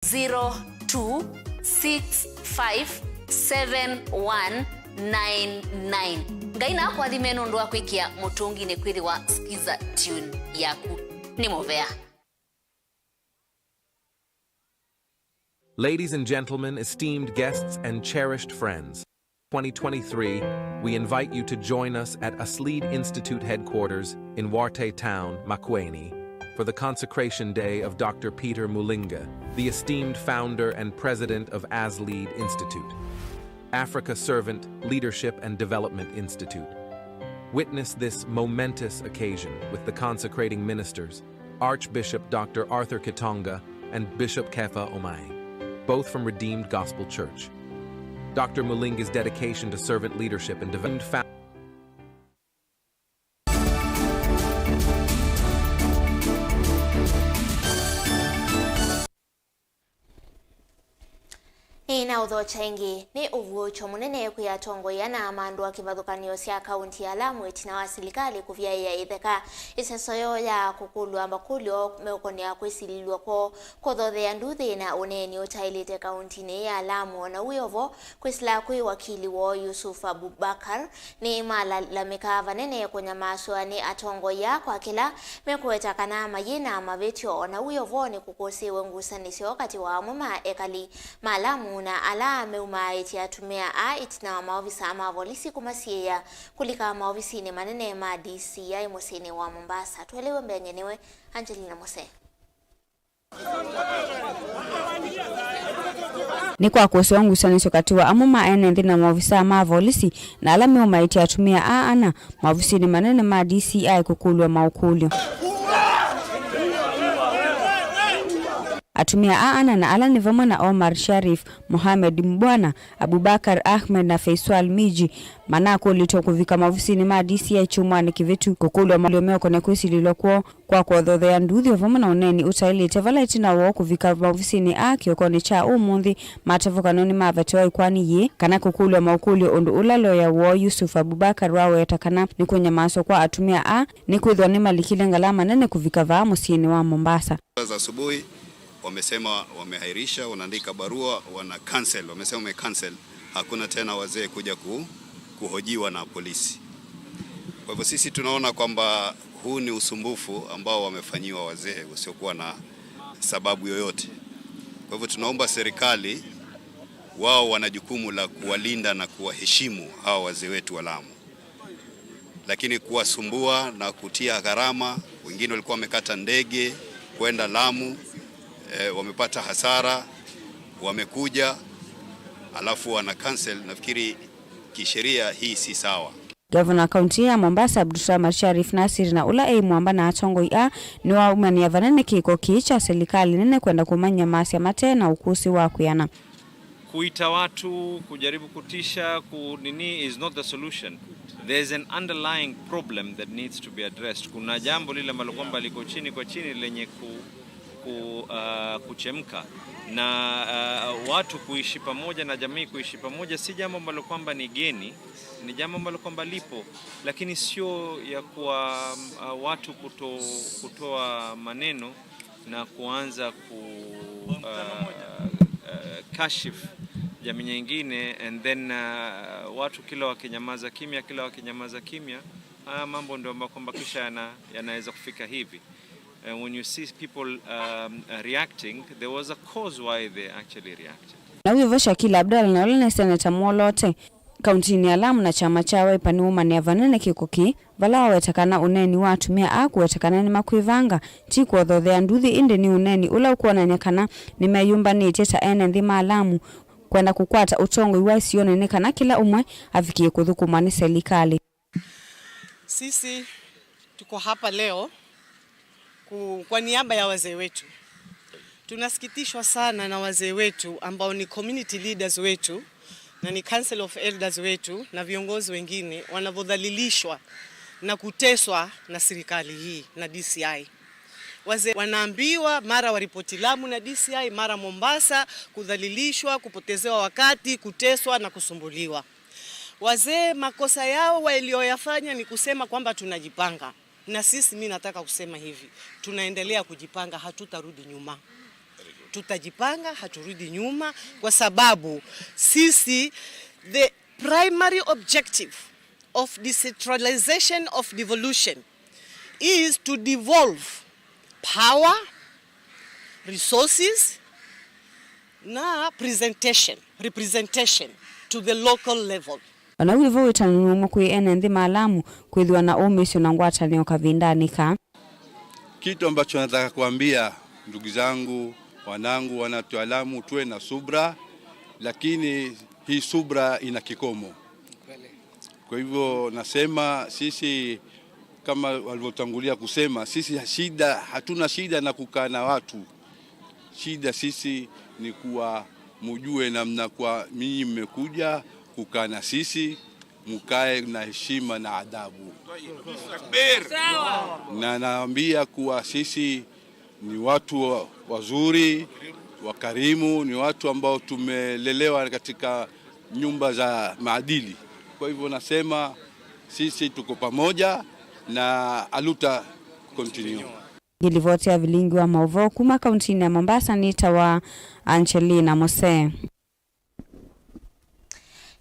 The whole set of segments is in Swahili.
02657199. Ngaina kwa dhimeno ndoa kwikia mutungi ne kwiri wa skiza tune yaku ni Mauvoo. Ladies and gentlemen, esteemed guests and cherished friends, 2023, we invite you to join us at Aslid Institute headquarters in Warte Town, Makueni, for the consecration day of Dr. Peter Mulinga, the esteemed founder and president of Aslid Institute, Africa Servant Leadership and Development Institute. Witness this momentous occasion with the consecrating ministers, Archbishop Dr. Arthur Kitonga and Bishop Kefa Omai, both from Redeemed Gospel Church. Dr. Mulinga's dedication to servant leadership and development na udhocha ingi ni uvuocho munene kuyatongoya na amandu wa kivathukanio cia kaunti ya Lamu itina wa silikali kuvyaia itheka isesoyo ya kukulwa makulio meukonia kwisililwa kuthothea nduthi na uneni utailite kaunti ya Lamu na uyovo kwisila kwi wakili wo Yusuf Abubakar ni malalamika vanene kunyamaswa ni atongoya kwa kila mekuetakana mayina mavetio na uyovo ni kukosiwe ngusanisio kati wa amuma ekali malamu na ala meuma itiatumia itina wa maofisa mavolisi kumasiya kulika maofisi ni manene ma DCI Musini wa Mombasa. Tuelewe mbenyenewe Angelina Mose. Ni kwa kusiwa ngusanisho kati wa amuma enendi na maofisa mavolisi na ala meuma itiatumia ana maofisi ni manene ma DCI kukulwa maukulio. Atumia ana na ala nivama na Omar Sharif, Mohamed Mbwana, Abubakar Ahmed na Faisal Miji manako lito kuvika mavusini ma DCI chumani kivitu kukulwa maliomeo kone kuisililo kwa dhodhea nduthi ovama na uneni utaili tevala itina wao kuvika mavusini kiokoni cha umundi matavu kanoni mavetewa ikwani ye kana kukulwa maukulio undu ulalo ya wao Yusuf Abubakar wawe yatakana ni kwenye maso kwa atumia ni kuidhoni malikile ngalama nene kuvika vaa musini wa Mombasa. Za asubuhi wamesema wamehairisha, wanaandika barua, wana cancel, wamesema cancel, hakuna tena wazee kuja kuhojiwa na polisi. Kwa hivyo sisi tunaona kwamba huu ni usumbufu ambao wamefanyiwa wazee usiokuwa na sababu yoyote. Kwa hivyo tunaomba serikali, wao wana jukumu la kuwalinda na kuwaheshimu hao wazee wetu wa Lamu, lakini kuwasumbua na kutia gharama, wengine walikuwa wamekata ndege kwenda Lamu, wamepata hasara, wamekuja alafu wana cancel. Nafikiri kisheria hii si sawa. Governor County ya Mombasa Abdulswamad Sharif Nasir na ula mwamba na atongo ni wa umani ya vanene kiko kiicha serikali nene kwenda kumanya masi ya mate na ukusi wa kuyana. Kuita watu, kujaribu kutisha, kunini is not the solution. There's an underlying problem that needs to be addressed. Kuna jambo lile ambalo kwamba liko chini kwa chini lenye kuchemka na watu kuishi pamoja na jamii kuishi pamoja si jambo ambalo kwamba ni geni, ni jambo ambalo kwamba lipo, lakini sio ya kuwa watu kutoa maneno na kuanza kashif jamii nyingine and then watu kila wakinyamaza kimya mambo ndio kwamba kisha yanaweza kufika hivi. When you see people reacting, there was a cause why they actually reacted. Na huyo Shakila Abdalla na wale seneta Mwolote kaunti ya Lamu na chama chawe pani umani ya vanene kikoki vala wetakana uneni watumia wetakana ni makuivanga chiko dhodhea nduthi inde ni uneni ula ukuona nyekana ni mayumba ni teta enendi Lamu kwenda kukwata utongo iwaisione nekana kila umwe afikie kudhukumani serikali. Sisi tuko hapa leo kwa niaba ya wazee wetu. Tunasikitishwa sana na wazee wetu ambao ni community leaders wetu na ni council of elders wetu na viongozi wengine wanavodhalilishwa na kuteswa na serikali hii na DCI. Wazee wanaambiwa mara waripoti Lamu na DCI, mara Mombasa, kudhalilishwa, kupotezewa wakati, kuteswa na kusumbuliwa. Wazee makosa yao walioyafanya ni kusema kwamba tunajipanga. Na sisi mimi nataka kusema hivi, tunaendelea kujipanga, hatutarudi nyuma. tutajipanga, haturudi nyuma, kwa sababu sisi the primary objective of decentralization of devolution is to devolve power, resources na representation to the local level. Wanawivo witanumu kwi enenthi malamu kwithiwa na umisyo na ngwatanio kavindanika. Kitu ambacho nataka kuambia ndugu zangu, wanangu, wanataalamu, tuwe na subra, lakini hii subra ina kikomo. Kwa hivyo nasema sisi kama walivyotangulia kusema, sisi hatuna shida na kukaa na watu. Shida sisi ni kuwa mjue namna kwa mimi mmekuja kukaa na sisi, mkae na heshima na adabu. Na naambia kuwa sisi ni watu wazuri, wakarimu, ni watu ambao tumelelewa katika nyumba za maadili. Kwa hivyo nasema sisi tuko pamoja na aluta continue. Gilivotia Vilingi wa Mauvoo kuma kauntini ya Mombasa nita wa Angelina Mose.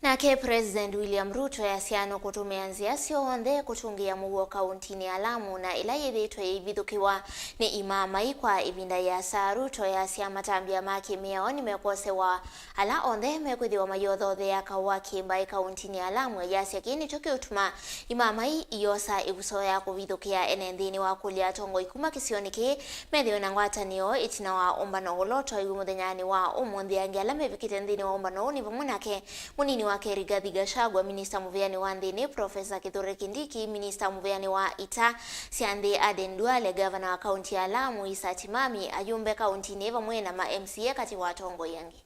Nake President William Ruto yasiano kutumia nziasio onde kutungia Mauvoo kauntini ya Lamu na ila yithitwe ibithukiwa ni imamai kwa ibinda ya saa Ruto yasia matambia maki miaoni mekosewa ala onde mekwithiwa mayothothe ya kawa kimbai kauntini ya Lamu yasia kini choki utuma imamai iyosa iguso ya kuvithukia enendhini wa kulia tongo ikuma kisioni ki medhio na ngwatanio itina wa umbano uloto igu muthenyani wa umundi angiala mevikite ndhini wa umbano ni pamunake munini wa Rigathi Gachagua, Minister Muvyani wa Ndini, Professor Kithure Kindiki, Minister Muvyani wa Ita, Siande Aden Duale, Governor wa kaunti ya Lamu, Isa Timami, ajumbe kaunti neva mwena ma MCA kati wa Tongo Yangi.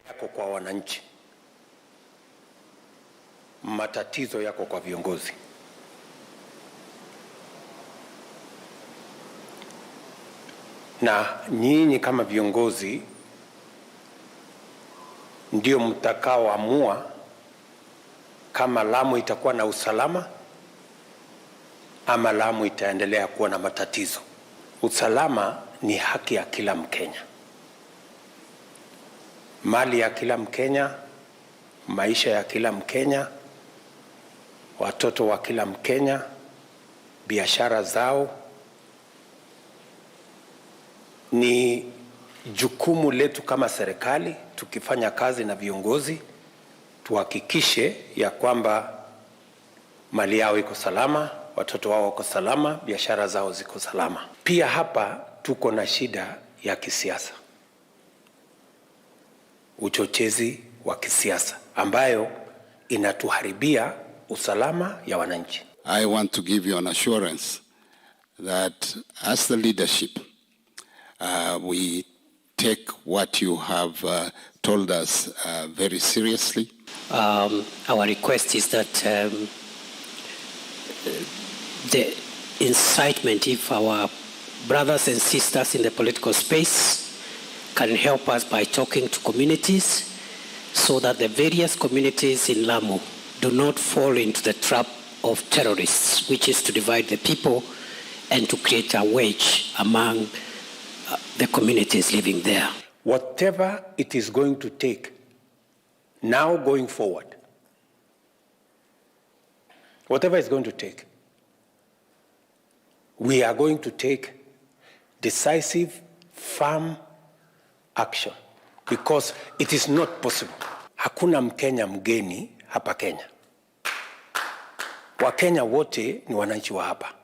Yako kwa wananchi, matatizo yako kwa viongozi. Na nyinyi kama viongozi ndio mtakaoamua kama Lamu itakuwa na usalama ama Lamu itaendelea kuwa na matatizo. Usalama ni haki ya kila Mkenya, mali ya kila Mkenya, maisha ya kila Mkenya, watoto wa kila Mkenya, biashara zao. Ni jukumu letu kama serikali, tukifanya kazi na viongozi, tuhakikishe ya kwamba mali yao iko salama, watoto wao wako salama, biashara zao ziko salama. Pia hapa tuko na shida ya kisiasa, uchochezi wa kisiasa ambayo inatuharibia usalama ya wananchi. I want to give you an assurance that as the leadership, we take what you have told us very seriously. Our request is that the incitement, if our brothers and sisters in the political space can help us by talking to communities so that the various communities in Lamu do not fall into the trap of terrorists, which is to divide the people and to create a wedge among the communities living there. Whatever it is going to take now going forward, whatever it's going to take, we are going to take decisive, firm action, because it is not possible. Hakuna Mkenya mgeni hapa Kenya. Wakenya wote ni wananchi wa hapa.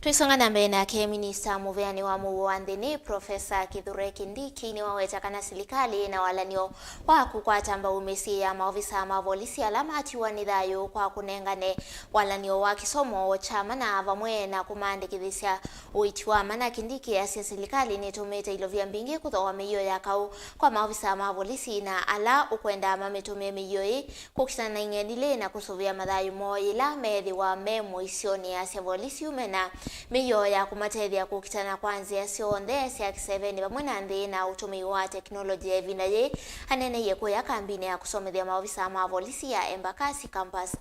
Tuisonga na mbele nake Minister Muvyani wa Mauvoo wa Ndini, Professor Kithure Kindiki ni waweta kana serikali na walanio wa kukwata ambao umesi ya maofisa mavolisi alama atiwa nidhayo kwa kunengane walanio wa kisomo chama na vamwe na kumandikithia uitiwa mana Kindiki ya serikali ni tumete ilovya mbingi kuthoa miyo ya kau kwa maofisa mavolisi na ala ukwenda mametume miyo kukitana na ingedile na kusuvia madhayo mo ila methi wa memo isioni ya volisi umena miyo ya kumatethia kukitana kwanzia sionde sia kiseveni pamwe na nthi na utumi wa teknolojia evina ye anene yeko ya kambine ya kusomethia maofisa ma polisi ya Embakasi campus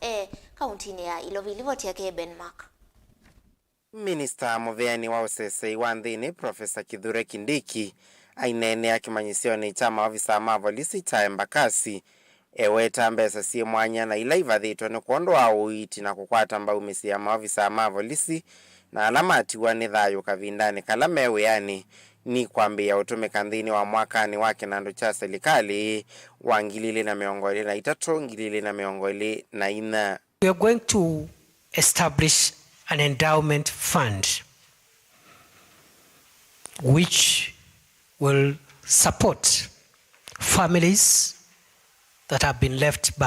kauntini ya Ilovilivoti ya Benmark. Minister Muveani wa usese wa nthini Professor Kithure Kindiki ainene akimanyisio ni chama ofisa mavolisi cha Embakasi eweta mbesa si mwanya na ila ivathitwo ni kuondoa uiti na kukwata mbaumisi ya maofisa mavolisi na alamati wa nithayo kavindani kala mewe yani ni kwambia utumika nthini wa mwakani wa kinando cha serikali wa 2023-2024. We are going to establish an endowment fund which will support families that have been left by